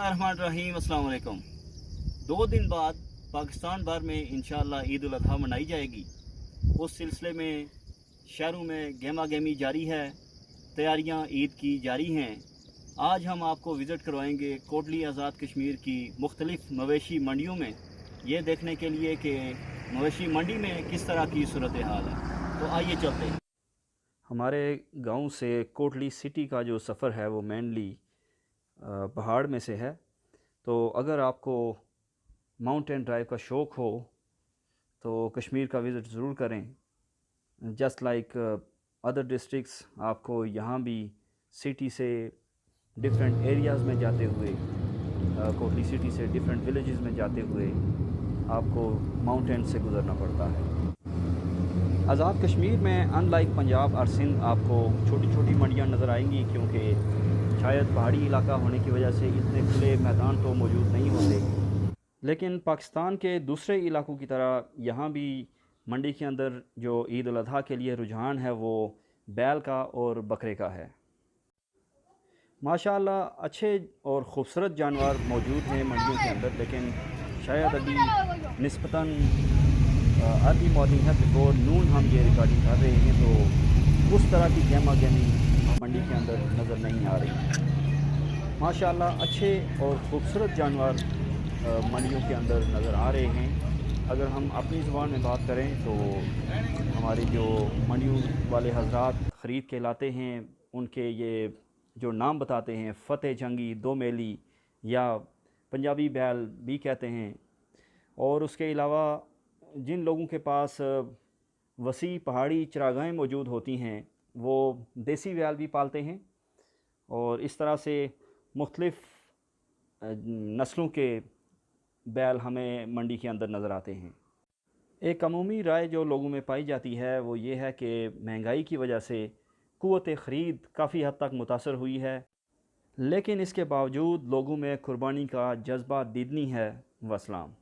बिस्मिल्लाहिर्रहमानिर्रहीम। अस्सलाम वालेकुम। 2 दिन बाद पाकिस्तान भर में इंशाअल्लाह ईद उल अज़हा मनाई जाएगी। उस सिलसिले में शहरों में गहमा गहमी जारी है, तैयारियां ईद की जारी हैं। आज हम आपको विज़िट करवाएंगे कोटली आज़ाद कश्मीर की मुख्तलिफ़ मवेशी मंडियों में, ये देखने के लिए कि मवेशी मंडी में किस तरह की सूरत हाल है। तो आइए चलते हैं। हमारे गांव से कोटली सिटी का जो सफ़र है वो मेनली पहाड़ में से है। तो अगर आपको माउंटेन ड्राइव का शौक़ हो तो कश्मीर का विज़िट ज़रूर करें। जस्ट लाइक अदर डिस्ट्रिक्ट्स, आपको यहाँ भी सिटी से डिफरेंट एरियाज़ में जाते हुए, कोटली सिटी से डिफरेंट विलेजेस में जाते हुए आपको माउंटेन से गुज़रना पड़ता है। आज़ाद कश्मीर में अनलाइक पंजाब और सिंध आपको छोटी छोटी मंडियाँ नज़र आएंगी, क्योंकि शायद पहाड़ी इलाका होने की वजह से इतने खुले मैदान तो मौजूद नहीं होते। लेकिन पाकिस्तान के दूसरे इलाकों की तरह यहाँ भी मंडी के अंदर जो ईद उल अज़हा के लिए रुझान है वो बैल का और बकरे का है। माशाअल्लाह अच्छे और ख़ूबसूरत जानवर मौजूद हैं मंडियों के अंदर, लेकिन शायद अभी निस्बतन अर्ली मॉर्निंग है, बिफोर नून हम ये रिकॉर्डिंग कर रहे हैं, तो उस तरह की गहमा गहमी मंडी के अंदर नज़र नहीं आ रही। माशाअल्लाह अच्छे और ख़ूबसूरत जानवर मंडियों के अंदर नज़र आ रहे हैं। अगर हम अपनी ज़ुबान में बात करें तो हमारे जो मंडियों वाले हजरात ख़रीद के लाते हैं, उनके ये जो नाम बताते हैं, फ़तेह जंगी, दो मेली या पंजाबी बैल भी कहते हैं। और उसके अलावा जिन लोगों के पास वसी पहाड़ी चरागाहें मौजूद होती हैं वो देसी बैल भी पालते हैं, और इस तरह से मुख्तलिफ़ नस्लों के बैल हमें मंडी के अंदर नज़र आते हैं। एक अमूमी राय जो लोगों में पाई जाती है वो ये है कि महंगाई की वजह से क़ुव्वत ख़रीद काफ़ी हद तक मुतासर हुई है, लेकिन इसके बावजूद लोगों में कुर्बानी का जज्बा दीदनी है। वस्सलाम।